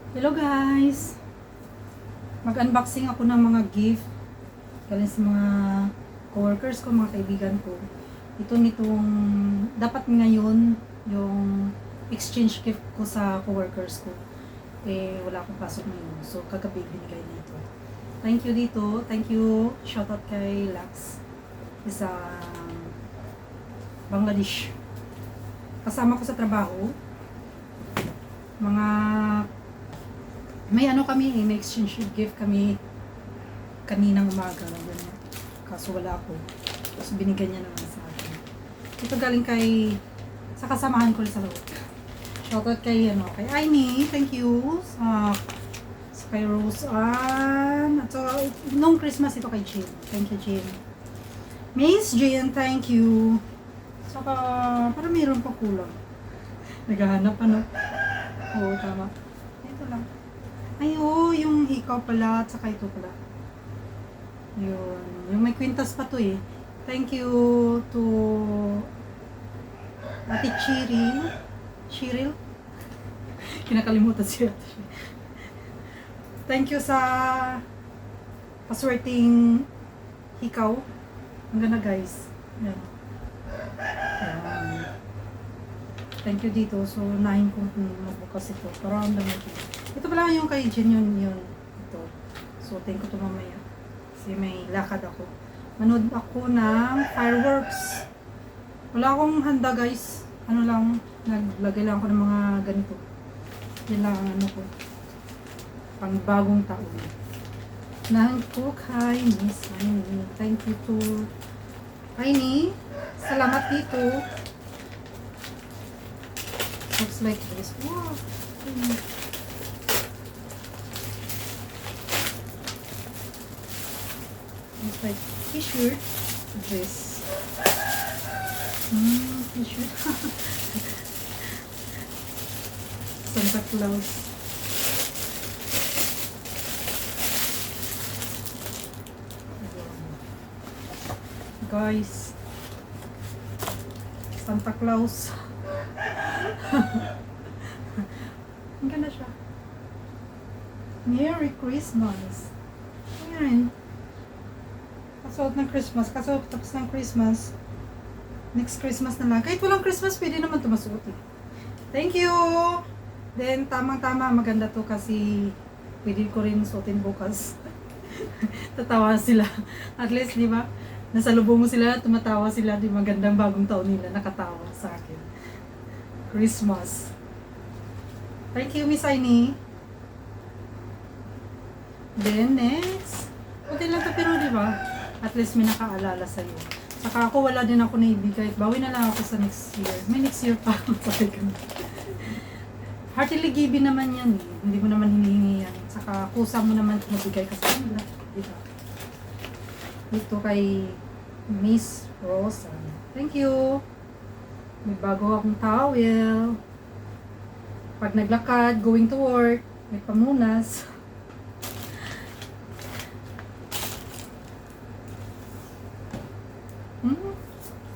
Hello guys! Mag-unboxing ako ng mga gift galing sa mga coworkers ko, mga kaibigan ko. Nitong dapat ngayon yung exchange gift ko sa coworkers ko. Eh, wala akong pasok ngayon. So, kagabi binigay dito. Thank you dito. Thank you. Shoutout kay Lax. Sa Bangladesh. Kasama ko sa trabaho. Mga may ano kami, may exchange gift kami kaninang umaga. Ganyan. Kaso wala ako. Tapos binigyan niya naman sa akin. Ito galing kay sa kasamahan ko sa loob. Shoutout kay kay Aimee, thank you. Sa kay Rose Ann. At so, nung Christmas ito kay Jim. Thank you, Jim. Miss Jim, thank you. Saka, parang mayroon pa kulang. Naghahanap ano? Oo, tama. Ito lang. Ay, yung hikaw pala, at saka ito pala. Yun. Yung may kwintas pa to eh. Thank you to Ate Cheryl. Kinakalimutan siya. Thank you sa paswerteng hikaw. Ang ganda guys. Yan. Yan. Thank you dito. So, nahin kong magbukas ito. Parang ang dami ito. Ito pala yung kay Jen yun. Ito. So, thank you to mamaya. Kasi may lakad ako. Manood ako ng fireworks. Wala akong handa guys. Ano lang, naglagay lang ako ng mga ganito. Yan lang ang ano ko. Pang bagong taon. Nahin ko kay Miss Aimee. Thank you to Aimee. Salamat dito. Looks like this. Wow. Looks like t-shirt. Dress. T-shirt. Santa Claus. Guys. Santa Claus. Ang ganda siya. Merry Christmas. Ayan. Kasuot ng Christmas. Kasuot tapos ng Christmas. Next Christmas na lang. Kahit walang Christmas, pwede naman ito masuot eh. Thank you! Then, tamang-tama. Maganda to kasi pwede ko rin suotin bukas. Tatawa sila. At least, di ba? Nasa lubong mo sila, tumatawa sila. Di magandang bagong taon nila. Nakatawa sa akin. Christmas. Thank you, Miss Aimee. Then, next. Okay lang to pero, di ba? At least may nakaalala sa'yo. Saka ako, wala din ako naibigay. Bawi na lang ako sa next year. May next year pa. Sabi ko. Heartily given naman yan eh. Hindi mo naman hinihingi yan. Saka kusa mo naman mabigay kasi wala. Diba? Dito kay Miss Rosa. Thank you. May bago akong towel. Pag naglakad, going to work, may pamunas.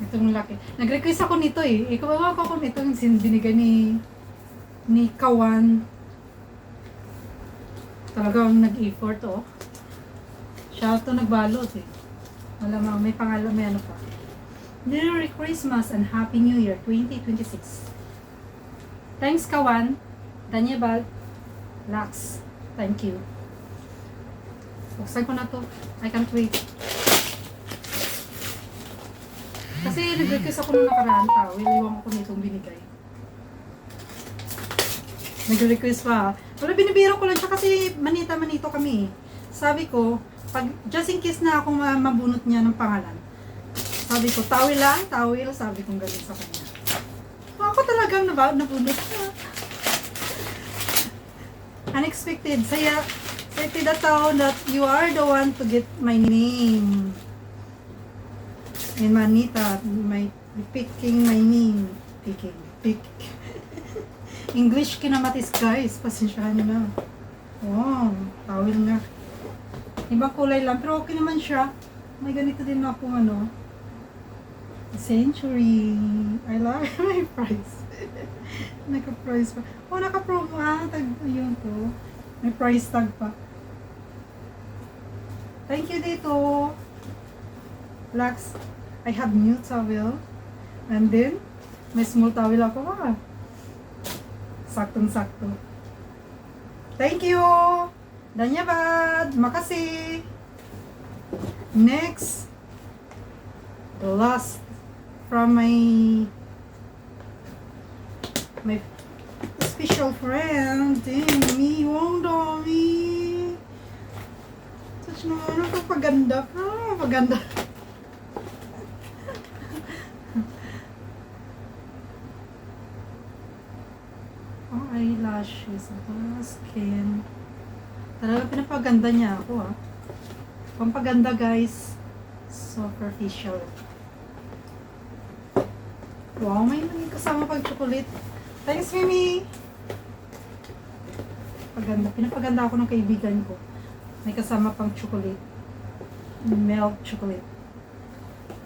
Itong laki. Nag-request ako nito eh. Ikaw ako nito yung binigay ni Kawan. Talagang nag-effort oh. Siya ito nagbalot eh. Alam mo, may pangalan, may ano pa. Merry Christmas and Happy New Year 2026. Thanks Kawan. Danyebal. Lax. Thank you. Buksan ko na to. I can't wait. Kasi nag-request ako nung nakaraan tao. Iwan ko nitong binigay. Nag-request pa. Wala, binibiro ko lang siya kasi manita-manito kami. Sabi ko, pag just in case na akong mabunot niya ng pangalan. Sabi ko, tawil lang, tawil. Sabi kong galing sa kanya. Ako talagang nabunot na. Unexpected. Saya the town that you are the one to get my name. And Manita, picking my name. Pick. English kinamatis guys. Pasensyahan nyo na. Wow, tawil nga. Ibang kulay lang. Pero okay naman siya. May ganito din ako Century. I love my price. Naka-price pa. Oh, naka-promo. Ayun to. May price tag pa. Thank you dito. Lux, I have new towel. And then, may small towel ako Saktong-sakto. Thank you! Dhanyabad! Makasih! Next, the last from my special friend, Demi Wongdomi. Touch naman ako, paganda pa. Paganda. Oh, eyelashes. Skin. Talaga pinapaganda niya ako Pampaganda guys. Superficial. Wow, may kasama pag chocolate. Thanks, Mimi! Paganda. Pinapaganda ako ng kaibigan ko. May kasama pang chocolate. Milk chocolate.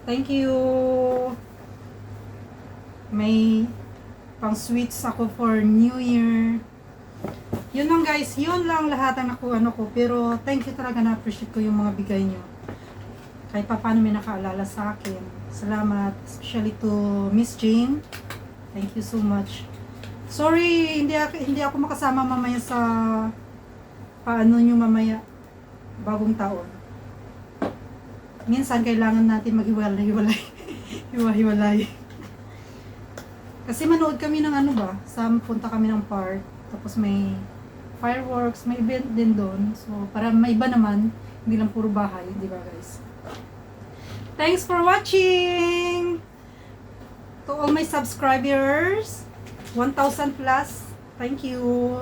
Thank you! May pang sweets ako for New Year. Yun lang guys. Yun lang lahat ang nakuha ko. Pero thank you talaga, na-appreciate ko yung mga bigay nyo. Kahit pa paano may nakaalala sa akin. Salamat. Especially to Miss Jane. Thank you so much. Sorry, hindi ako makasama mamaya sa paano nyo mamaya bagong taon. Minsan kailangan natin maghiwalay. Hiwa-hiwalay. Kasi manood kami ng punta kami ng park. Tapos may fireworks, may event din doon. So, para may iba naman, hindi lang puro bahay, di ba guys? Thanks for watching! To all my subscribers, 1,000 plus, thank you!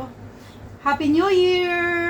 Happy New Year!